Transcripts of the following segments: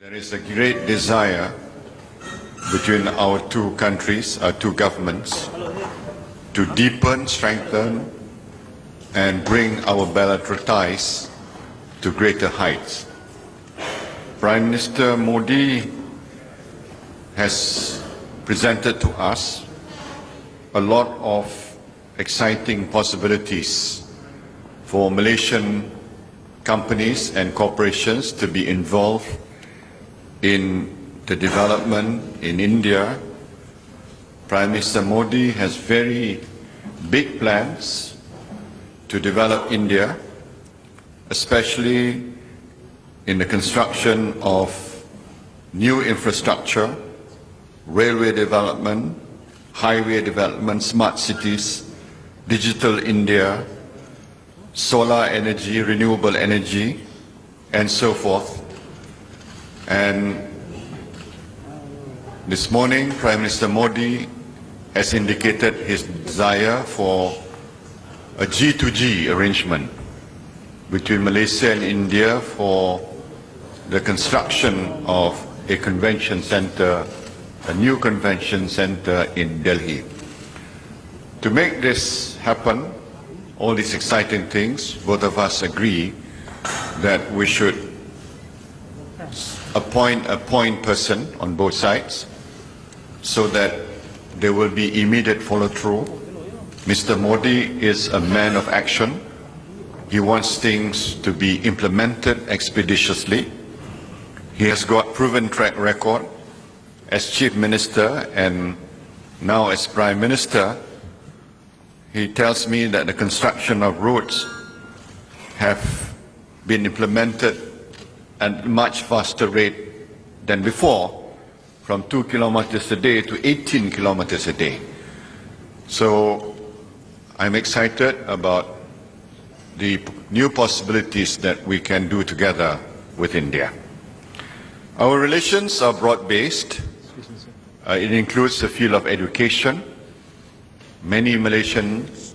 There is a great desire between our two countries, our two governments, to deepen, strengthen, and bring our bilateral ties to greater heights. Prime Minister Modi has presented to us a lot of exciting possibilities for Malaysian companies and corporations to be involved in the development in India. Prime Minister Modi has very big plans to develop India, especially in the construction of new infrastructure, railway development, highway development, smart cities, digital India, solar energy, renewable energy, and so forth. And this morning, Prime Minister Modi has indicated his desire for a G2G arrangement between Malaysia and India for the construction of a convention center, a new convention center in Delhi. To make this happen, all these exciting things, both of us agree that we should appoint a point person on both sides so that there will be immediate follow-through. Mr. Modi is a man of action. He wants things to be implemented expeditiously. He has got proven track record as Chief Minister and now as Prime Minister. He tells me that the construction of roads have been implemented at a much faster rate than before, from 2 kilometers a day to 18 kilometers a day. So I'm excited about the new possibilities that we can do together with India. Our relations are broad-based. It includes the field of education. Many Malaysians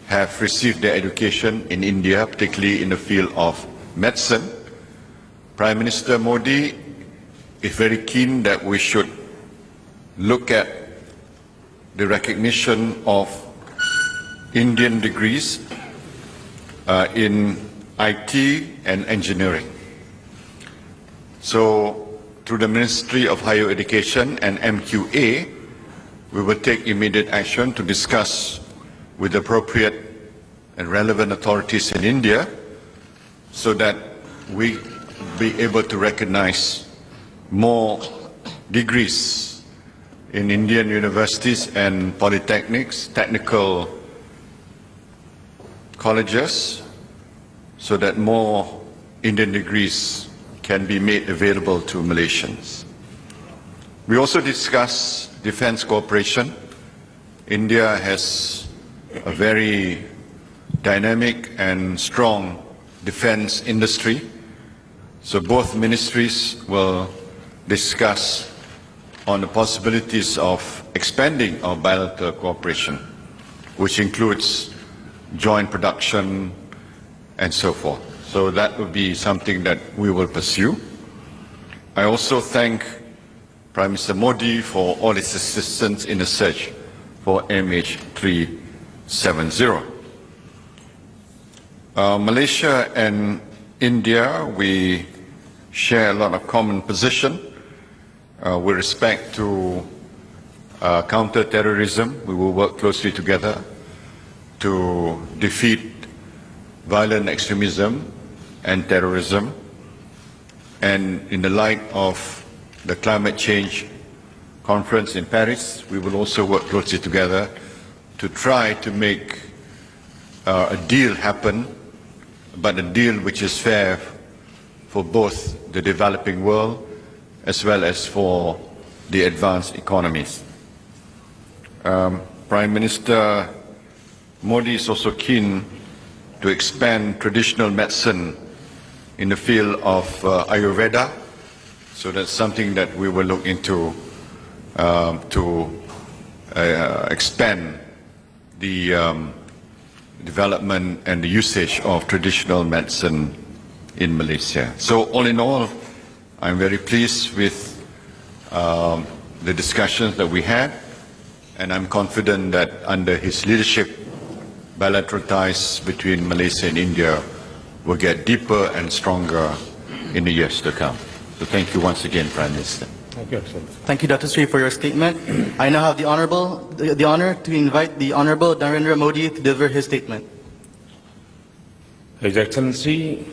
have received their education in India, particularly in the field of medicine. Prime Minister Modi is very keen that we should look at the recognition of Indian degrees in IT and engineering. So, through the Ministry of Higher Education and MQA, we will take immediate action to discuss with appropriate and relevant authorities in India so that we be able to recognize more degrees in Indian universities and polytechnics, technical colleges, so that more Indian degrees can be made available to Malaysians. We also discuss defense cooperation. India has a very dynamic and strong defense industry. So both ministries will discuss on the possibilities of expanding our bilateral cooperation, which includes joint production and so forth. So that will be something that we will pursue. I also thank Prime Minister Modi for all his assistance in the search for MH370. Malaysia and India, we share a lot of common position with respect to counter-terrorism. We will work closely together to defeat violent extremism and terrorism. And in the light of the climate change conference in Paris, we will also work closely together to try to make a deal happen, but a deal which is fair for both the developing world as well as for the advanced economies. Prime Minister Modi is also keen to expand traditional medicine in the field of Ayurveda, so that's something that we will look into to expand the development and the usage of traditional medicine in Malaysia. So all in all, I'm very pleased with the discussions that we had, and I'm confident that under his leadership, bilateral ties between Malaysia and India will get deeper and stronger in the years to come. So thank you once again, Prime Minister. Thank you, Excellency. Thank you, Dr. Sri, for your statement. I now have the honor to invite the Honorable Narendra Modi to deliver his statement. His Excellency,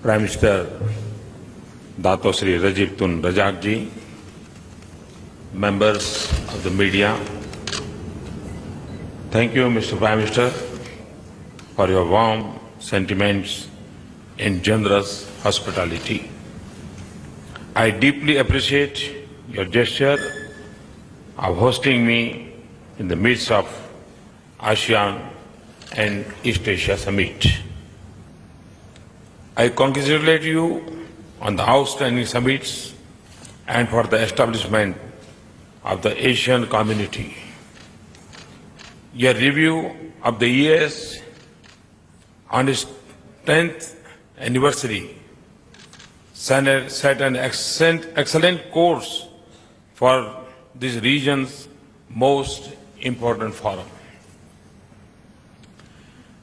Prime Minister Dato Sri Razak Razak ji, members of the media, thank you, Mr. Prime Minister, for your warm sentiments and generous hospitality. I deeply appreciate your gesture of hosting me in the midst of ASEAN and East Asia Summit. I congratulate you on the outstanding summits and for the establishment of the Asian community. Your review of the years on its 10th anniversary set an excellent course for this region's most important forum.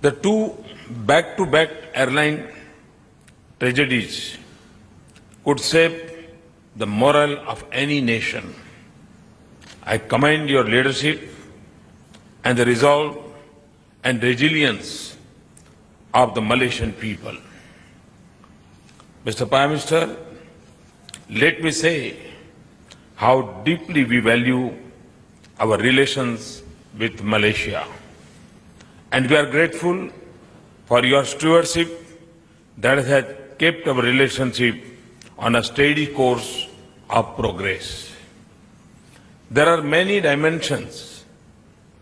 The two back-to-back airline tragedies could shape the morale of any nation. I commend your leadership and the resolve and resilience of the Malaysian people. Mr. Prime Minister, let me say how deeply we value our relations with Malaysia. And we are grateful for your stewardship that has kept our relationship on a steady course of progress. There are many dimensions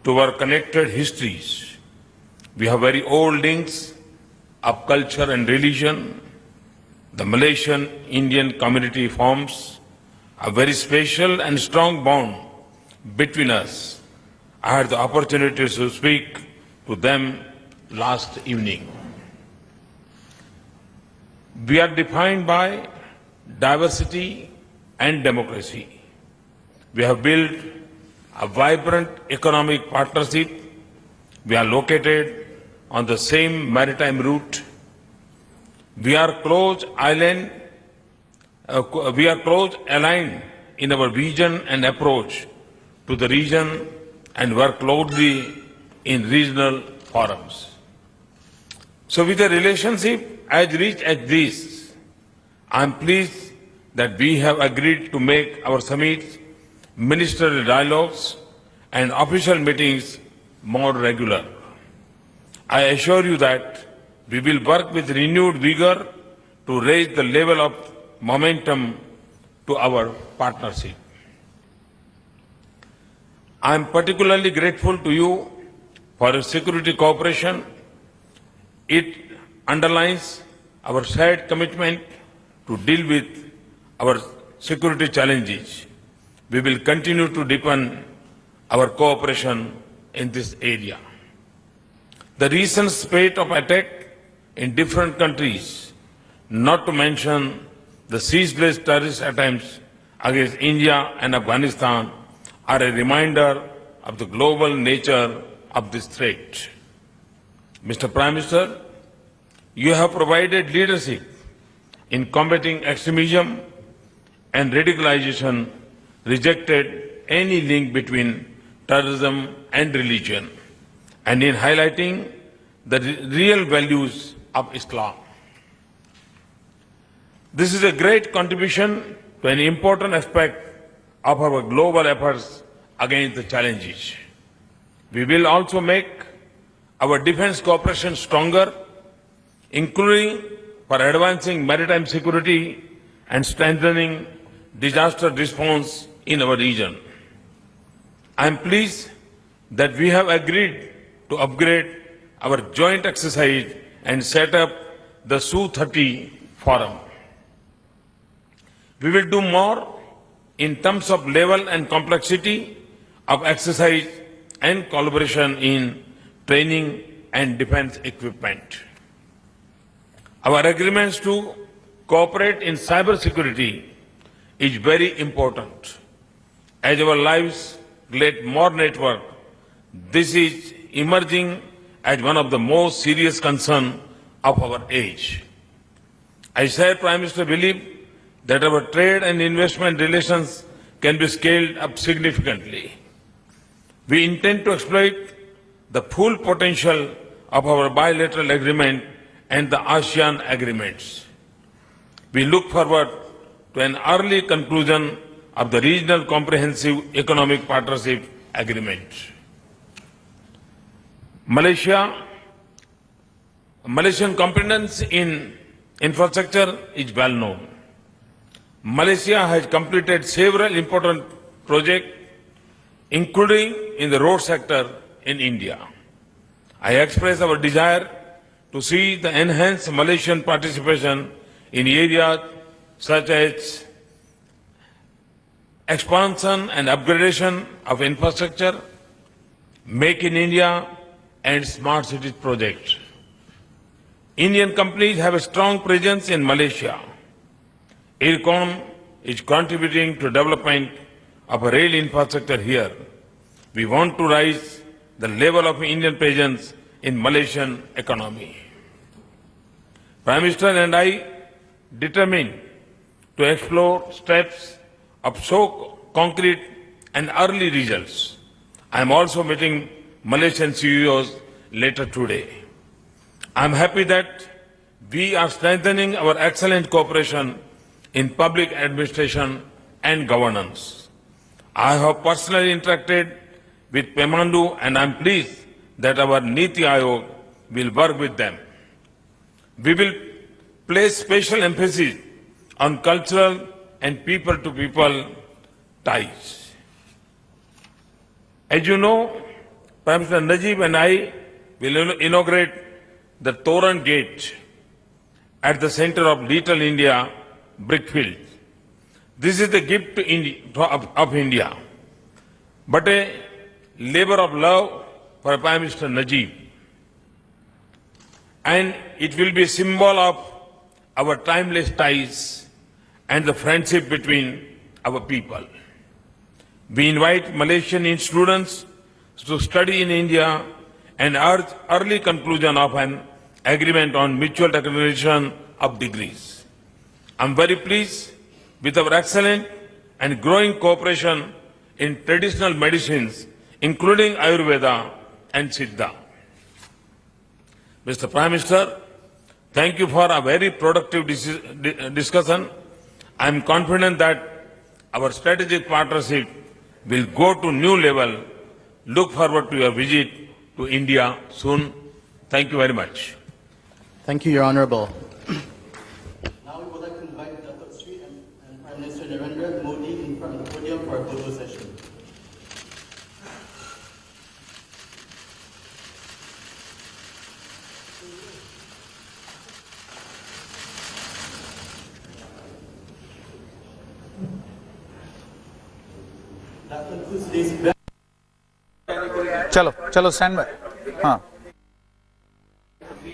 to our connected histories. We have very old links of culture and religion. The Malaysian-Indian community forms a very special and strong bond between us. I had the opportunity to speak to them last evening. We are defined by diversity and democracy. We have built a vibrant economic partnership. We are located on the same maritime route. We are close aligned in our vision and approach to the region and work closely in regional forums. So with a relationship as rich as this, I am pleased that we have agreed to make our summits, ministerial dialogues and official meetings more regular. I assure you that we will work with renewed vigor to raise the level of momentum to our partnership. I am particularly grateful to you for your security cooperation. It underlines our shared commitment to deal with our security challenges. We will continue to deepen our cooperation in this area. The recent spate of attacks in different countries, not to mention the ceaseless terrorist attempts against India and Afghanistan, are a reminder of the global nature of this threat. Mr. Prime Minister, you have provided leadership in combating extremism and radicalization, rejected any link between terrorism and religion, and in highlighting the real values of Islam. This is a great contribution to an important aspect of our global efforts against the challenges. We will also make our defense cooperation stronger, including for advancing maritime security and strengthening disaster response in our region. I am pleased that we have agreed to upgrade our joint exercise and set up the Su-30 forum. We will do more in terms of level and complexity of exercise and collaboration in training and defense equipment. Our agreements to cooperate in cyber security is very important. As our lives get more network, this is emerging as one of the most serious concerns of our age. I share Prime Minister belief that our trade and investment relations can be scaled up significantly. We intend to exploit the full potential of our bilateral agreement and the ASEAN agreements. We look forward to an early conclusion of the Regional Comprehensive Economic Partnership Agreement. Malaysian competence in infrastructure is well known. Malaysia has completed several important projects, including in the road sector in India. I express our desire to see the enhanced Malaysian participation in areas such as expansion and upgradation of infrastructure, Make in India and Smart Cities projects. Indian companies have a strong presence in Malaysia. Aircom is contributing to development of a rail infrastructure here. We want to raise the level of Indian presence in Malaysian economy. Prime Minister and I determined to explore steps of so concrete and early results. I am also meeting Malaysian CEOs later today. I am happy that we are strengthening our excellent cooperation in public administration and governance. I have personally interacted with Pemandu and I am pleased that our Niti Aayog will work with them. We will place special emphasis on cultural and people-to-people ties. As you know, Prime Minister Najib and I will inaugurate the Toran Gate at the center of Little India Brickfield. This is the gift to of India, but a labor of love for Prime Minister Najib. And it will be a symbol of our timeless ties and the friendship between our people. We invite Malaysian students to study in India and urge early conclusion of an agreement on mutual recognition of degrees. I am very pleased with our excellent and growing cooperation in traditional medicines, including Ayurveda and Siddha. Mr. Prime Minister, thank you for a very productive discussion. I am confident that our strategic partnership will go to new level. Look forward to your visit to India soon. Thank you very much. Thank you, Your Honorable. Now we would like to invite Datuk Sri and Prime Minister Narendra Modi in front of the podium for a photo session. That concludes today's event. Chalo, stand by.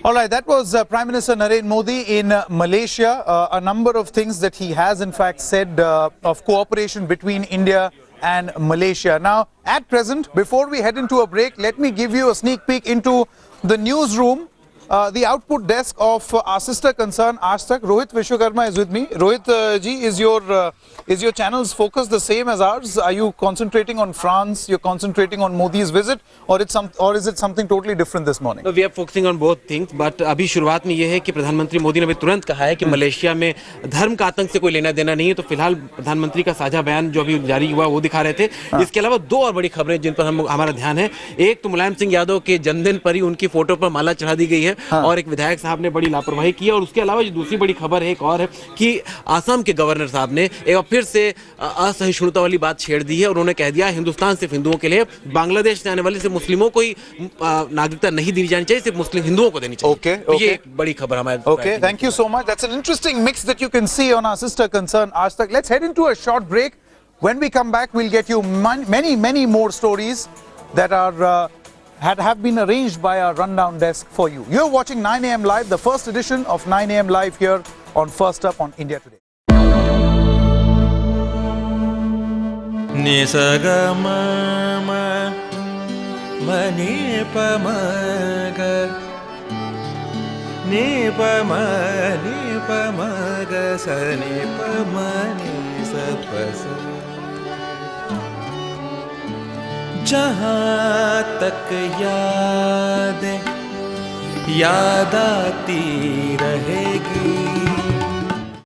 All right, that was Prime Minister Narendra Modi in Malaysia. A number of things that he has in fact said of cooperation between India and Malaysia. Now, at present, before we head into a break, let me give you a sneak peek into the newsroom, the output desk of our sister concern, Aaj Tak. Rohit Vishwakarma is with me. Rohit ji, is your channel's focus the same as ours? Are you concentrating on France? You're concentrating on Modi's visit, or is it something totally different this morning? No, we are focusing on both things, but अभी शुरुआत में ये है कि प्रधानमंत्री मोदी ने अभी तुरंत कहा है कि मलेशिया में धर्म का आतंक से कोई लेना देना नहीं है, तो फिलहाल प्रधानमंत्री का साझा बयान जो अभी जारी हुआ वो दिखा रहे थे। इसके अलावा दो और बड़ी खबरें जिन पर हमारा ध्यान है, एक तो मुलायम सिंह यादव के जन्मदिन पर ही उनकी फोटो पर माला चढ़ा दी गई है और एक विधायक साहब ने बड़ी लापरवाही की, और उसके अलावा जो दूसरी बड़ी खबर है एक और है कि आसाम के गवर्नर साहब ने एक बार फिर से असहिष्णुता वाली बात छेड़ दी है। उन्होंने कह दिया हिंदुस्तान सिर्फ हिंदुओं के लिए, बांग्लादेश से आने वाले सिर्फ मुस्लिमों को ही नागरिकता नहीं दी जानी चाहिए, सिर्फ मुस्लिम हिंदुओं को देनी चाहिए। तो ये एक बड़ी खबर हमारे। Okay, thank you so much. That's an interesting mix that you can see on our sister concern, Aaj Tak. Let's head into a short break. When we come back, we'll get you many more stories that are have been arranged by our rundown desk for you. You're watching 9 AM Live, the first edition of 9 AM Live here on First Up on India Today. Ni sa ga ma ma ma ni pa ma ga ni pa ma ga sa ni pa ma ni sa pa sa. जहाँ तक यादें याद आती रहेगी